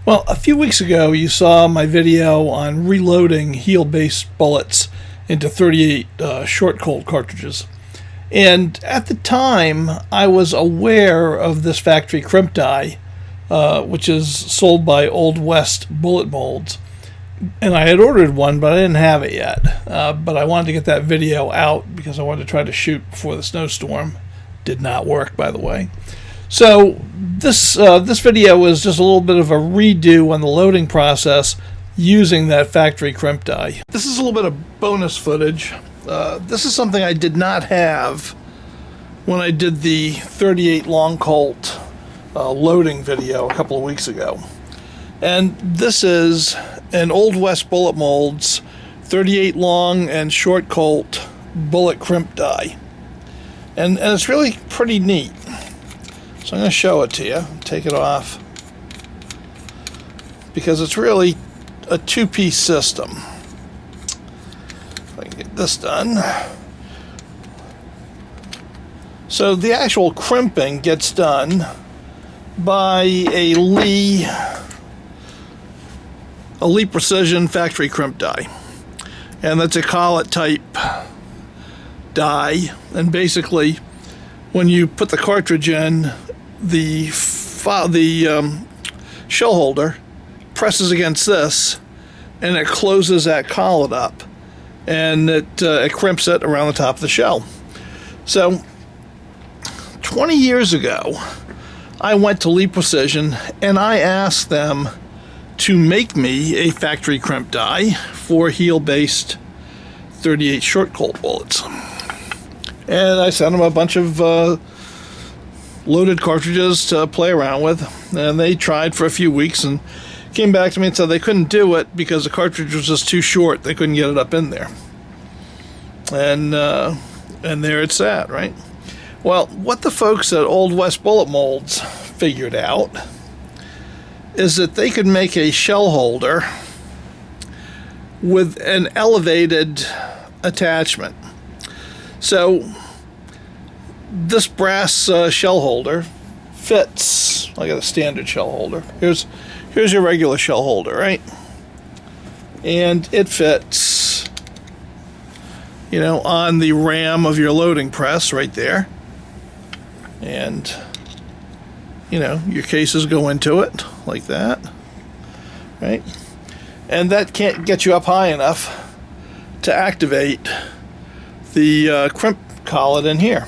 Well, a few weeks ago you saw my video on reloading heel-based bullets into 38 Short Colt cartridges. And at the time, I was aware of this factory Crimp Die, which is sold by Old West Bullet Molds. And I had ordered one, but I didn't have it yet. But I wanted to get that video out because I wanted to try to shoot before the snowstorm. Did not work, by the way. So this video was just a little bit of a redo on the loading process using that factory Crimp Die. This is a little bit of bonus footage. This is something I did not have when I did the 38 Long Colt loading video a couple of weeks ago. And this is an Old West Bullet Molds 38 Long and Short Colt bullet Crimp Die. And it's really pretty neat. So I'm going to show it to you. Take it off. Because it's really a two-piece system. If I can get this done. So the actual crimping gets done by a Lee Precision factory Crimp Die. And that's a collet type die. And basically, when you put the cartridge in, the shell holder presses against this, and it closes that collet up, and it crimps it around the top of the shell. So 20 years ago, I went to Lee Precision and I asked them to make me a factory Crimp Die for heel-based 38 Short Colt bullets. And I sent them a bunch of loaded cartridges to play around with, and they tried for a few weeks and came back to me and said they couldn't do it because the cartridge was just too short. They couldn't get it up in there. And there it's at, right? Well, what the folks at Old West Bullet Molds figured out is that they could make a shell holder with an elevated attachment. So this brass shell holder fits. I got a standard shell holder. Here's your regular shell holder, right? And it fits, on the ram of your loading press right there. And, your cases go into it like that, right? And that can't get you up high enough to activate the crimp collet in here.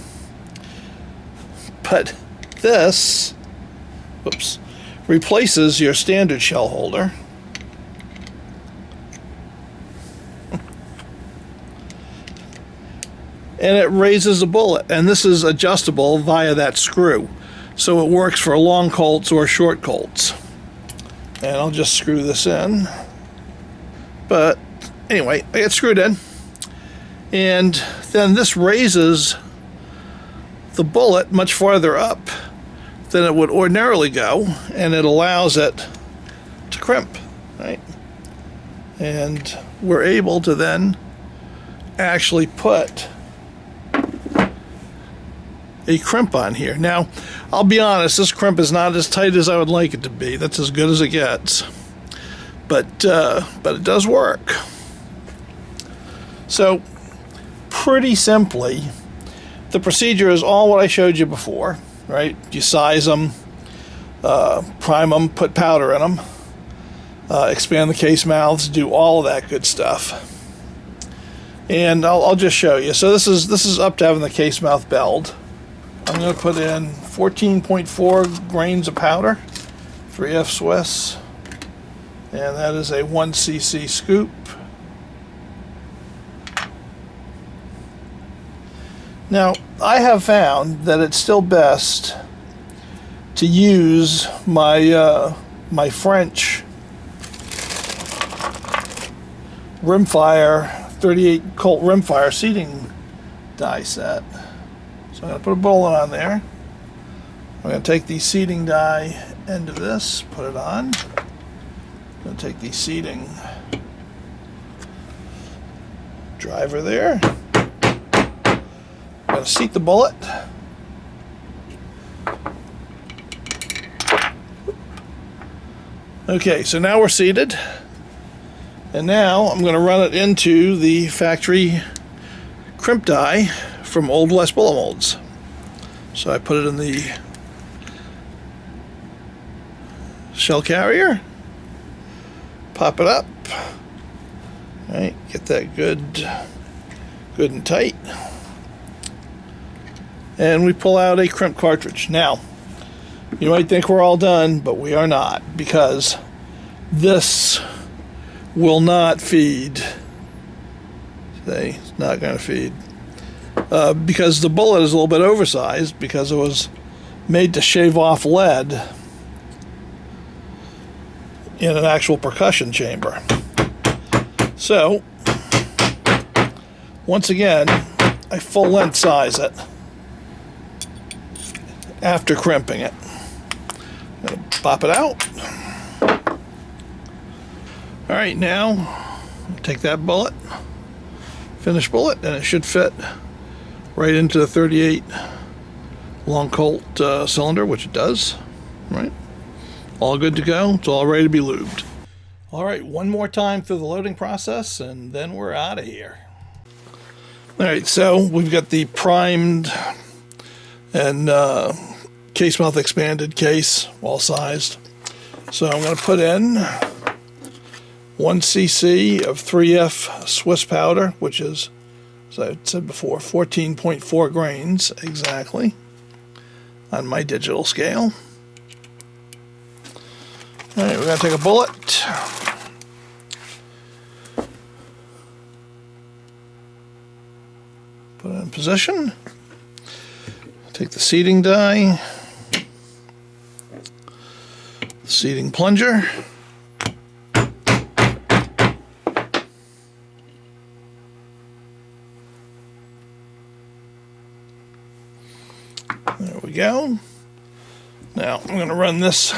But this, replaces your standard shell holder. And it raises the bullet. And this is adjustable via that screw. So it works for long Colts or short Colts. And I'll just screw this in. But anyway, I get screwed in. And then this raises the bullet much farther up than it would ordinarily go, and it allows it to crimp, right? And we're able to then actually put a crimp on here. Now, I'll be honest, this crimp is not as tight as I would like it to be. That's as good as it gets. But it does work. So, pretty simply, the procedure is all what I showed you before, right? You size them, prime them, put powder in them, expand the case mouths, do all of that good stuff. And I'll just show you. So this is up to having the case mouth belled. I'm going to put in 14.4 grains of powder, 3F Swiss, and that is a 1 cc scoop. Now, I have found that it's still best to use my my French rimfire 38 Colt rimfire seating die set. So I'm going to put a bullet on there. I'm going to take the seating die end of this, put it on. I'm going to take the seating driver there. I'm going to seat the bullet. Okay, so now we're seated. And now I'm going to run it into the factory Crimp Die from Old West bullet molds. So I put it in the shell carrier, pop it up, all right, get that good and tight, and we pull out a crimp cartridge. Now, you might think we're all done, but we are not, because this will not feed. It's not going to feed. Because the bullet is a little bit oversized, because it was made to shave off lead in an actual percussion chamber. So, once again, I full length size it after crimping it. I'm going to pop it out. Alright, now take that bullet, finished bullet, and it should fit right into the 38 Long Colt cylinder, which it does. Right, all good to go. It's all ready to be lubed. Alright, one more time through the loading process, and then we're out of here. Alright, so we've got the primed and case mouth expanded case, all sized. So I'm going to put in 1 cc of 3F Swiss powder, which is, as I said before, 14.4 grains exactly on my digital scale. All right, we're going to take a bullet. Put it in position. Take the seating die, the seating plunger. There we go. Now I'm going to run this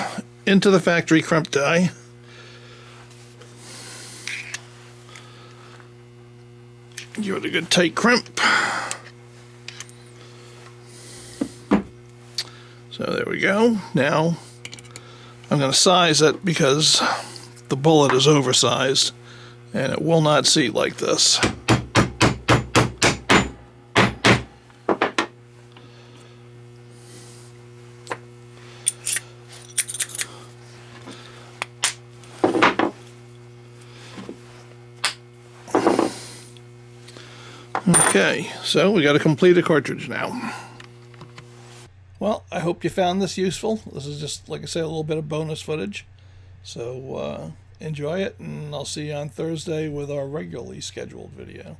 into the factory Crimp Die. Give it a good tight crimp. So there we go. Now I'm going to size it because the bullet is oversized and it will not seat like this. Okay, so we got a completed cartridge now. Well, I hope you found this useful. This is just, like I say, a little bit of bonus footage. So enjoy it, and I'll see you on Thursday with our regularly scheduled video.